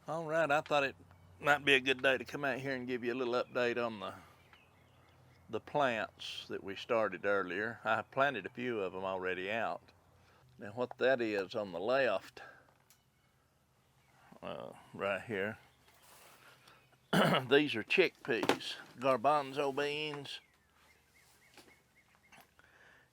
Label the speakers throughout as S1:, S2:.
S1: All right, I thought it might be a good day to come out here and give you a little update on the plants that we started earlier. I planted a few of them already out. Now what that is on the left, right here, these are chickpeas, garbanzo beans,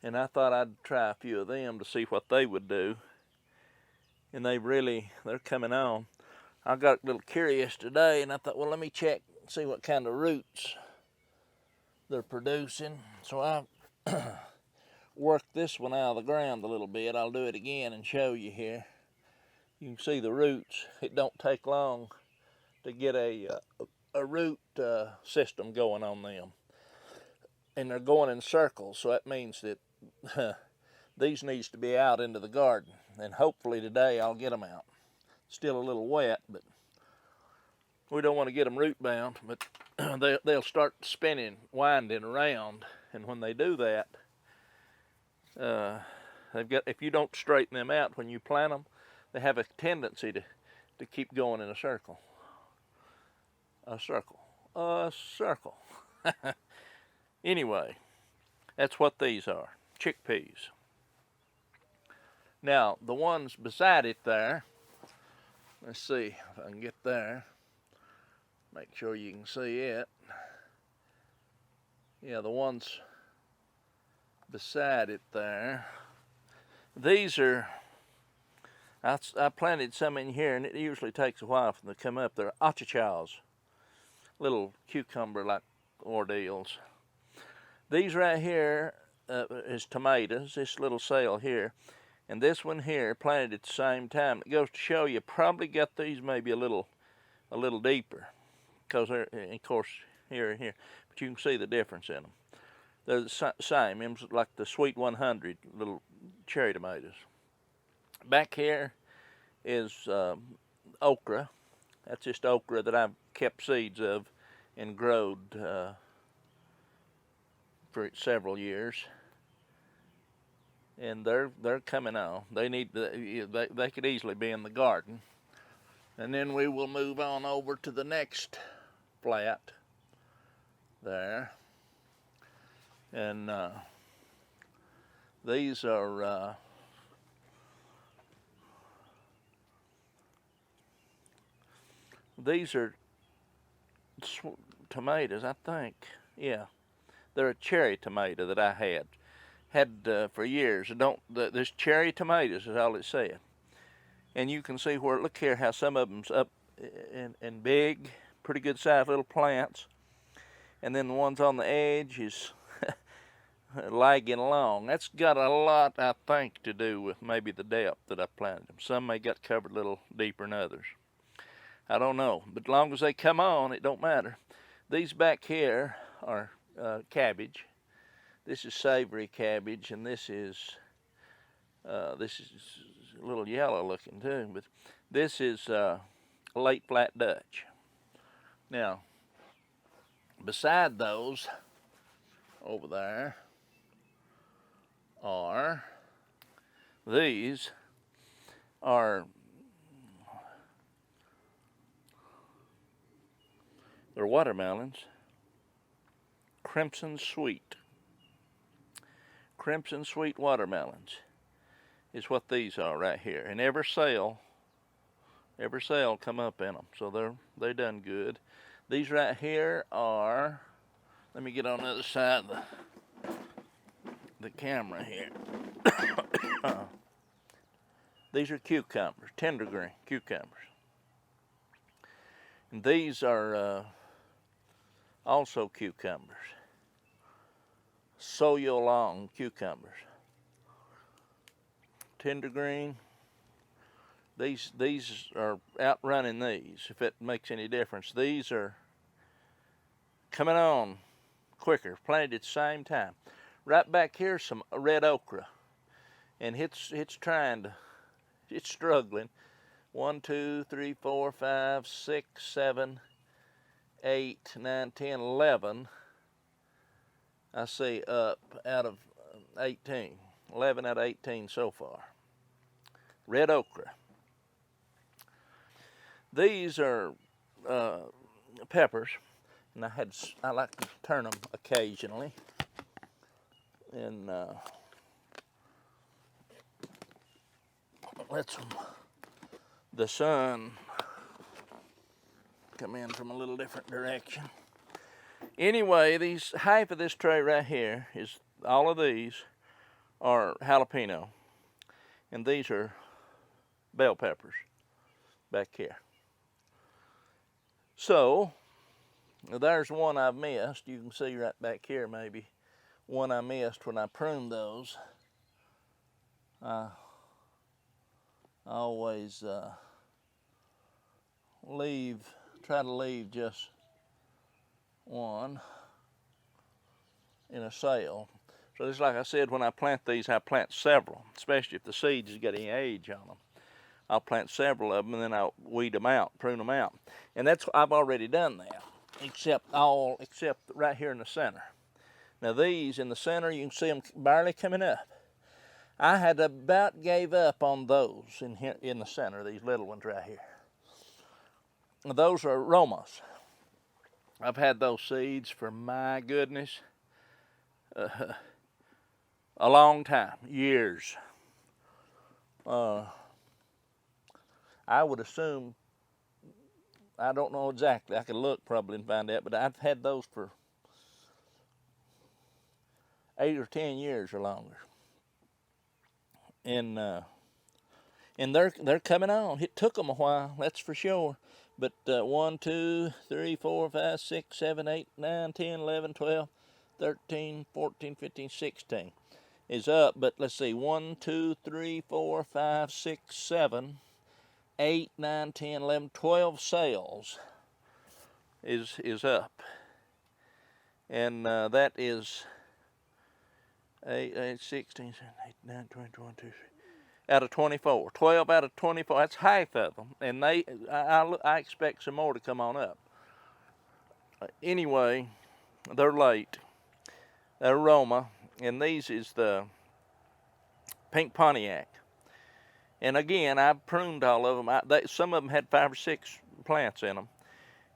S1: and I thought I'd try a few of them to see what they would do. And they're coming on. I got a little curious today, and I thought, well, let me check and see what kind of roots they're producing. So I worked this one out of the ground a little bit. I'll do it again and show you here. You can see the roots. It don't take long to get a root system going on them. And they're going in circles, so that means that these needs to be out into the garden. And hopefully today I'll get them out. Still a little wet, but we don't want to get them root bound, but they'll start spinning, winding around, and when they do that, if you don't straighten them out when you plant them, they have a tendency to keep going in a circle. Anyway, that's what these are, chickpeas. Now, the ones beside it there, let's see if I can get there. Make sure you can see it. Yeah, the ones beside it there. These are, I planted some in here, and it usually takes a while for them to come up. They're achichas, little cucumber-like ordeals. These right here is tomatoes, this little cell here. And this one here, planted at the same time. It goes to show you probably got these maybe a little deeper, because they're, of course, here and here. But you can see the difference in them. They're the same. It's like the Sweet 100 little cherry tomatoes. Back here is okra. That's just okra that I've kept seeds of and growed for several years. And they're coming on. They could easily be in the garden. And then we will move on over to the next flat there. And these are tomatoes, I think. Yeah, they're a cherry tomato that I had for years. This cherry tomatoes is all it said. And you can see where, look here, how some of them's up and big, pretty good sized little plants. And then the ones on the edge is lagging along. That's got a lot, I think, to do with maybe the depth that I planted them. Some may got covered a little deeper than others. I don't know, but as long as they come on, it don't matter. These back here are cabbage. This is savory cabbage, and this is a little yellow looking too, but this is late flat Dutch. Now, beside those over there are these are they're watermelons, crimson sweet. Crimson sweet watermelons is what these are right here. And every cell come up in them, so they done good. These right here are, let me get on the other side of the camera here. These are cucumbers, tender green cucumbers. And these are also cucumbers. So long cucumbers. Tender green. These are outrunning these, if it makes any difference. These are coming on quicker, planted at the same time. Right back here, some red okra, and it's struggling. 1, 2, 3, 4, 5, 6, 7, 8, 9, 10, 11. I see up out of 18. 11 out of 18 so far. Red okra. These are peppers, and I like to turn them occasionally, and let the sun come in from a little different direction. Anyway, half of this tray right here is all of these are jalapeno, and these are bell peppers back here. So there's one I've missed. You can see right back here maybe one I missed when I pruned those. I always try to leave just one in a cell. So just like I said, when I plant these, I plant several, especially if the seeds has got any age on them. I'll plant several of them, and then I'll weed them out, prune them out. And I've already done that, except right here in the center. Now these in the center, you can see them barely coming up. I had about gave up on those in here in the center, these little ones right here. Those are Romas. I've had those seeds for, my goodness, a long time, years. I would assume, I don't know exactly, I could look probably and find out, but I've had those for 8 or 10 years or longer. And they're coming on. It took them a while, that's for sure. But 1, 2, 3, 4, 5, 6, 7, 8, 9, 10, 11, 12, 13, 14, 15, 16 is up. But let's see, 1, 2, 3, 4, 5, 6, 7, 8, 9, 10, 11, 12 cells is up. And that is 8, 16, 17, 8, 9, 20, 21, 22, 23. Out of 24, 12 out of 24. That's half of them, and I expect some more to come on up. Anyway, they're late. They're Roma, and these is the pink Pontiac. And again, I've pruned all of them. Some of them had 5 or 6 plants in them,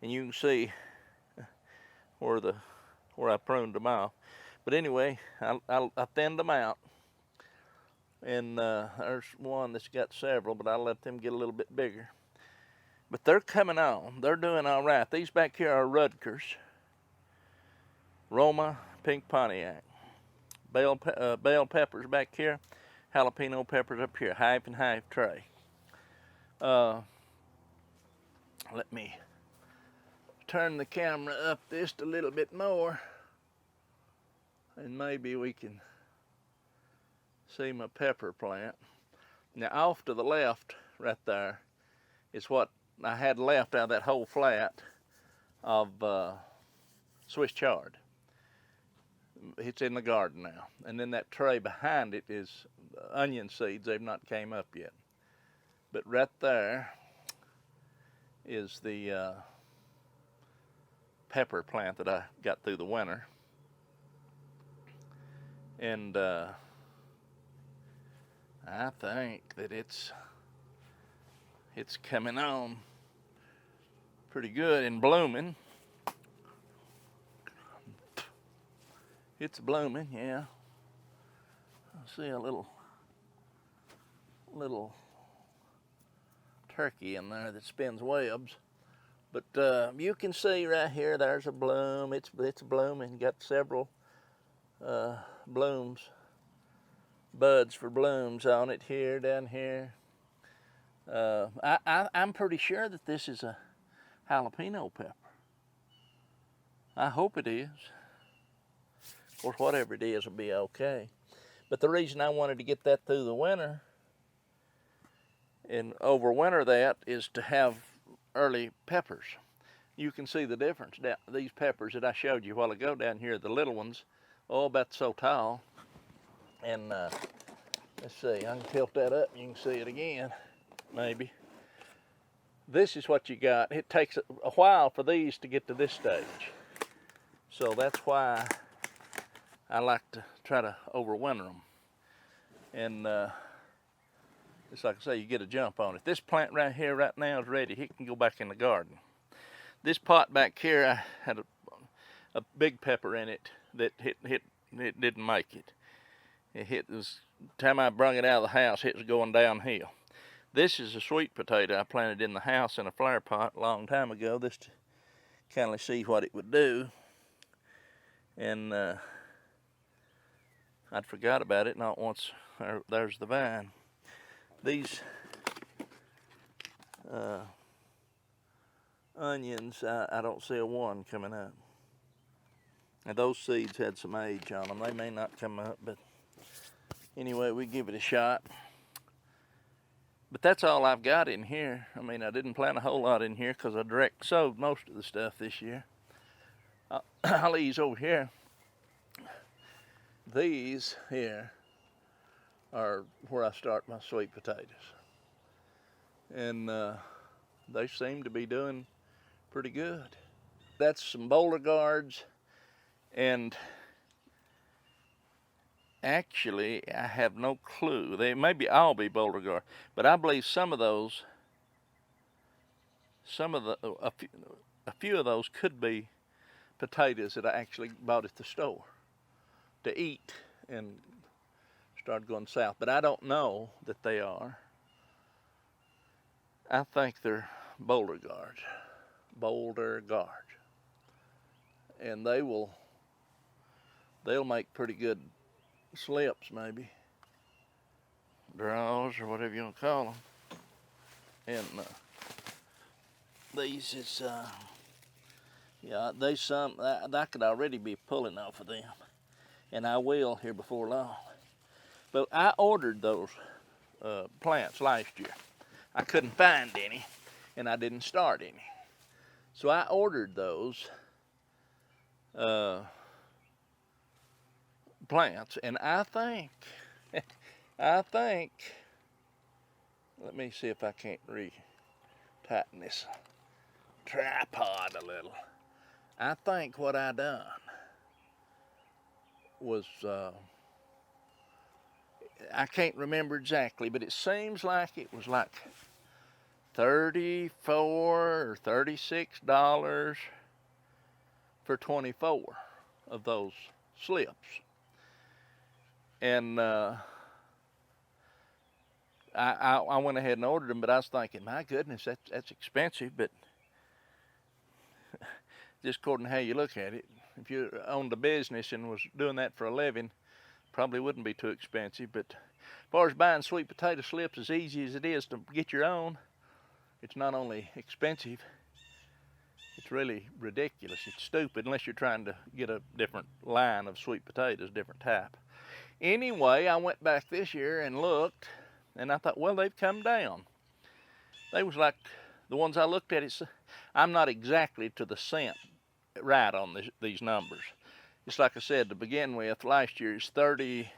S1: and you can see where I pruned them off. But anyway, I thinned them out. And there's one that's got several, but I'll let them get a little bit bigger. But they're coming on. They're doing all right. These back here are Rutgers, Roma, pink Pontiac, bell peppers back here, jalapeno peppers up here, half and half tray. Let me turn the camera up just a little bit more, and maybe we can see my pepper plant. Now off to the left right there is what I had left out of that whole flat of Swiss chard. It's in the garden now. And then that tray behind it is onion seeds. They've not came up yet. But right there is the pepper plant that I got through the winter. And I think that it's coming on pretty good and blooming. It's blooming, yeah. I see a little turkey in there that spins webs. But you can see right here, there's a bloom. It's blooming. Got several blooms. Buds for blooms on it here, down here. I'm pretty sure that this is a jalapeno pepper. I hope it is. Of course, whatever it is will be okay. But the reason I wanted to get that through the winter and overwinter that is to have early peppers. You can see the difference. These peppers that I showed you a while ago down here, the little ones, about so tall. And let's see, I can tilt that up and you can see it again, maybe. This is what you got. It takes a while for these to get to this stage. So that's why I like to try to overwinter them. And It's like I say, you get a jump on it. This plant right here right now is ready. It can go back in the garden. This pot back here, I had a big pepper in it that it didn't make it. It was, the time I brung it out of the house, it was going downhill. This is a sweet potato I planted in the house in a flower pot a long time ago, just to kind of see what it would do. And I'd forgot about it not once. There's the vine. These onions, I don't see a one coming up. And those seeds had some age on them. They may not come up, but anyway, we give it a shot. But that's all I've got in here. I mean, I didn't plant a whole lot in here because I direct sowed most of the stuff this year. I'll ease over here. These here are where I start my sweet potatoes. And they seem to be doing pretty good. That's some boulder guards, and actually I have no clue. They maybe all be boulder guard, but I believe some of those, a few of those could be potatoes that I actually bought at the store to eat and started going south, but I don't know that they are. I think they're boulder guards, and they'll make pretty good slips, maybe draws or whatever you want to call them. And these is yeah, they some I could already be pulling off of them, and I will here before long. But I ordered those plants last year. I couldn't find any, and I didn't start any. So I ordered those plants, and I think, let me see if I can't re-tighten this tripod a little. I think what I done was, I can't remember exactly, but it seems like it was like $34 or $36 for 24 of those slips. And I went ahead and ordered them, but I was thinking, my goodness, that's expensive. But just according to how you look at it, if you owned a business and was doing that for a living, probably wouldn't be too expensive. But as far as buying sweet potato slips, as easy as it is to get your own, it's not only expensive, it's really ridiculous. It's stupid unless you're trying to get a different line of sweet potatoes, different type. Anyway, I went back this year and looked, and I thought, well, they've come down. They was like the ones I looked at. I'm not exactly to the cent right on these numbers. It's like I said to begin with, last year it's $34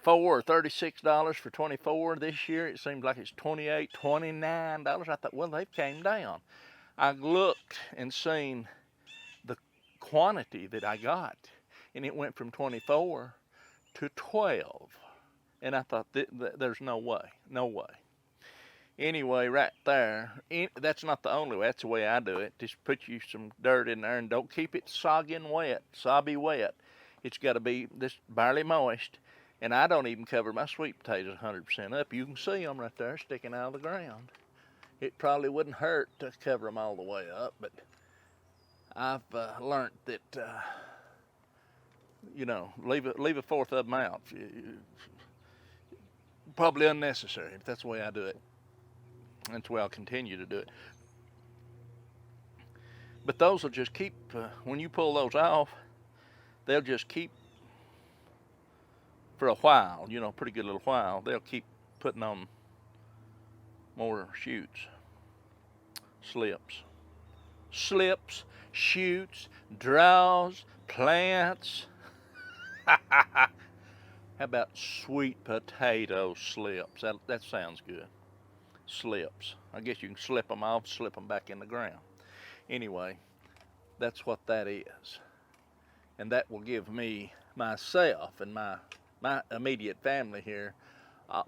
S1: or $36 for 24. This year it seems like it's $28, $29. I thought, well, they've came down. I looked and seen the quantity that I got, and it went from 24 to 12. And I thought, there's no way. Anyway, right there, that's not the only way. That's the way I do it. Just put you some dirt in there and don't keep it sobby wet. It's got to be just barely moist. And I don't even cover my sweet potatoes 100% up. You can see them right there sticking out of the ground. It probably wouldn't hurt to cover them all the way up, but I've learned that, leave a fourth of them out. Probably unnecessary, but that's the way I do it. That's the way I'll continue to do it. But those will just keep, when you pull those off, they'll just keep for a while, pretty good little while. They'll keep putting on more shoots, slips, shoots, draws, plants. How about sweet potato slips? That sounds good. Slips. I guess you can slip them off, slip them back in the ground. Anyway, that's what that is. And that will give me, myself, and my immediate family here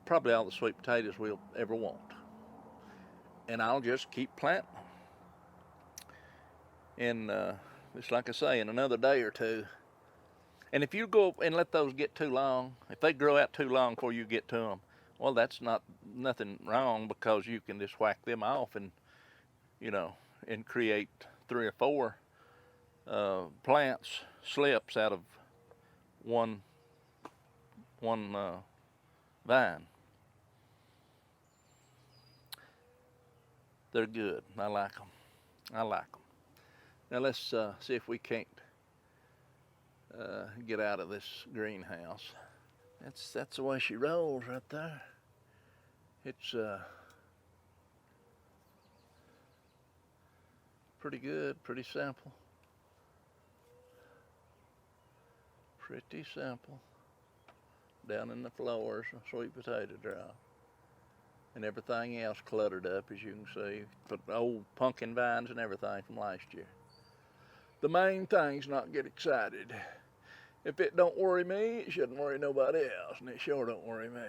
S1: probably all the sweet potatoes we'll ever want. And I'll just keep planting them. And it's like I say, in another day or two. And if you go and let those get too long, if they grow out too long before you get to them, well, that's nothing wrong, because you can just whack them off and, and create 3 or 4 plants, slips out of one vine. They're good. I like them. Now let's see if we can't get out of this greenhouse. That's the way she rolls right there. It's pretty good, pretty simple. Pretty simple. Down in the floors, sweet potato drop. And everything else cluttered up, as you can see. Put old pumpkin vines and everything from last year. The main thing's not get excited. If it don't worry me, it shouldn't worry nobody else, and it sure don't worry me.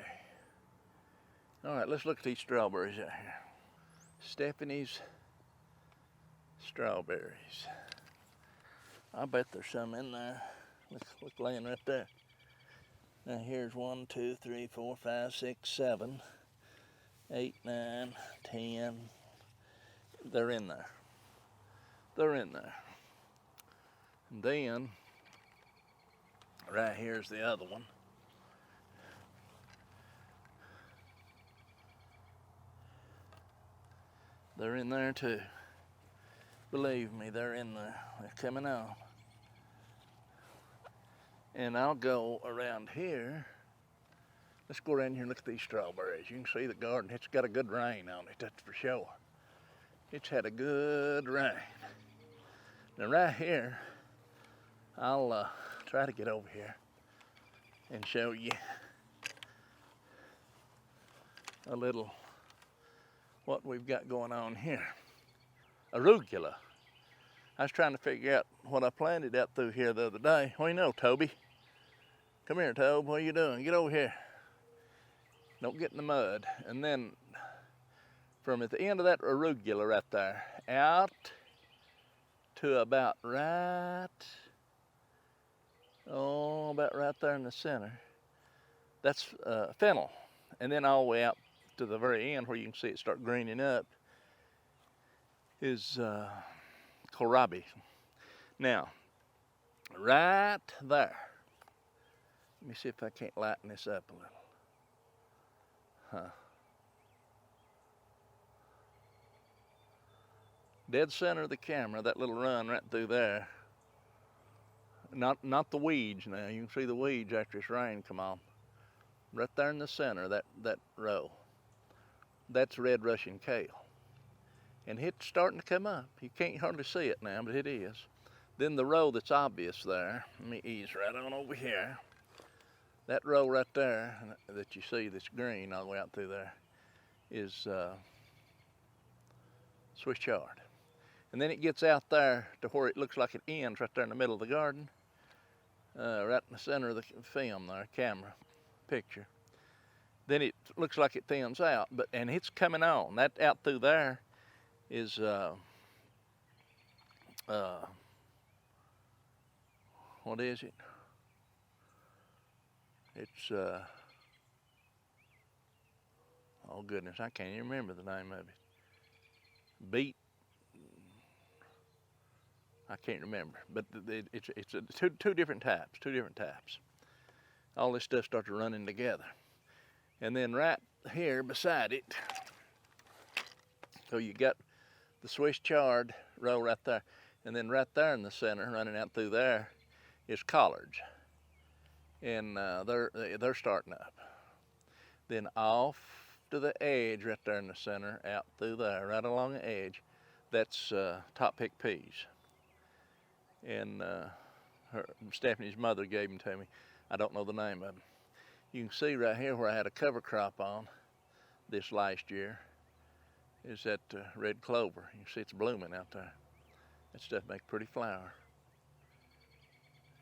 S1: All right, let's look at these strawberries out here. Stephanie's strawberries. I bet there's some in there. Look laying right there. Now here's 1, 2, 3, 4, 5, 6, 7, 8, 9, 10. They're in there. And then, right here's the other one. They're in there too. Believe me, they're in there. They're coming on. And I'll go around here. Let's go around here and look at these strawberries. You can see the garden. It's got a good rain on it, that's for sure. It's had a good rain. Now right here, I'll try to get over here and show you a little what we've got going on here. Arugula. I was trying to figure out what I planted out through here the other day. What do you know, Toby? Come here, Toby. What are you doing? Get over here. Don't get in the mud. And then from at the end of that arugula right there, out to about right there in the center, that's fennel. And then all the way out to the very end where you can see it start greening up is kohlrabi. Now, right there, let me see if I can't lighten this up a little. Dead center of the camera, that little run right through there. Not the weeds now. You can see the weeds after this rain come on. Right there in the center, that row. That's red Russian kale. And it's starting to come up. You can't hardly see it now, but it is. Then the row that's obvious there, let me ease right on over here. That row right there that you see that's green all the way out through there is Swiss chard. And then it gets out there to where it looks like it ends right there in the middle of the garden, right in the center of the film there, camera picture. Then it looks like it thins out, and it's coming on. That out through there is what is it? It's oh goodness, I can't even remember the name of it. Beet. I can't remember, but it's two different types. All this stuff starts running together, and then right here beside it, so you got the Swiss chard row right there, and then right there in the center, running out through there, is collards, and they're starting up. Then off to the edge, right there in the center, out through there, right along the edge, that's top pick peas. And Stephanie's mother gave them to me. I don't know the name of them. You can see right here where I had a cover crop on this last year is that red clover. You can see it's blooming out there. That stuff makes pretty flower.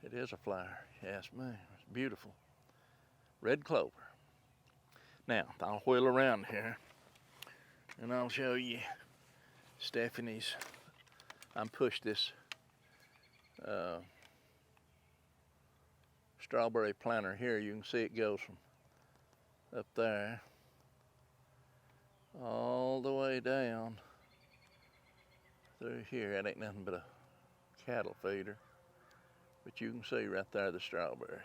S1: It is a flower, yes ma'am. It's beautiful. Red clover. Now, I'll wheel around here and I'll show you Stephanie's. I'm pushed this strawberry planter here. You can see it goes from up there all the way down through here. That ain't nothing but a cattle feeder, but you can see right there the strawberries.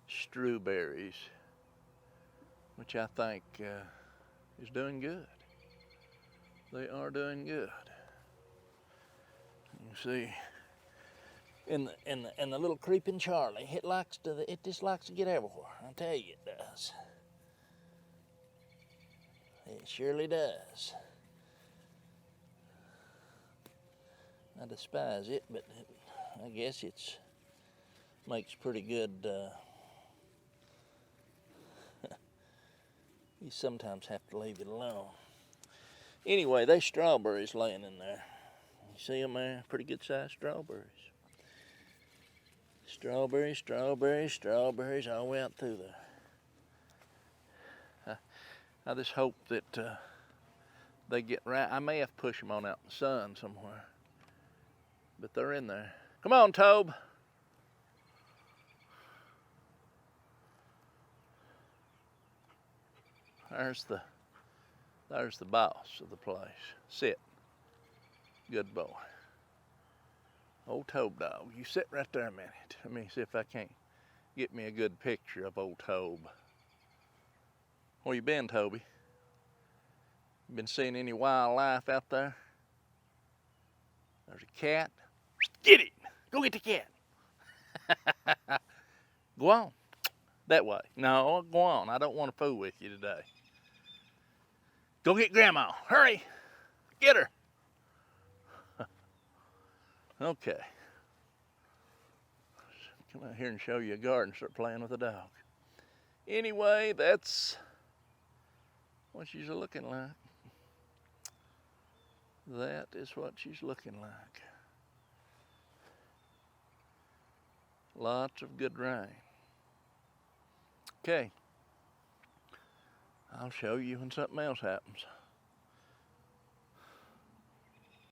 S1: Strawberries, which I think is doing good. They are doing good. You see, in the little creeping Charlie, it just likes to get everywhere. I tell you, it does. It surely does. I despise it, but I guess it's makes pretty good. You sometimes have to leave it alone. Anyway, there's strawberries laying in there. You see them there? Pretty good sized strawberries. Strawberries, strawberries, strawberries all the way out through there. I just hope that they get right. I may have to push them on out in the sun somewhere, but they're in there. Come on, Tobe. There's the boss of the place. Sit. Good boy. Old Tobe dog. You sit right there a minute. Let me see if I can't get me a good picture of old Tobe. Where you been, Toby? You been seeing any wildlife out there? There's a cat. Get it! Go get the cat. Go on. That way. No, go on. I don't want to fool with you today. Go get Grandma. Hurry. Get her. Okay. Come out here and show you a garden. Start playing with a dog. Anyway, that's what she's looking like. That is what she's looking like. Lots of good rain. Okay. I'll show you when something else happens.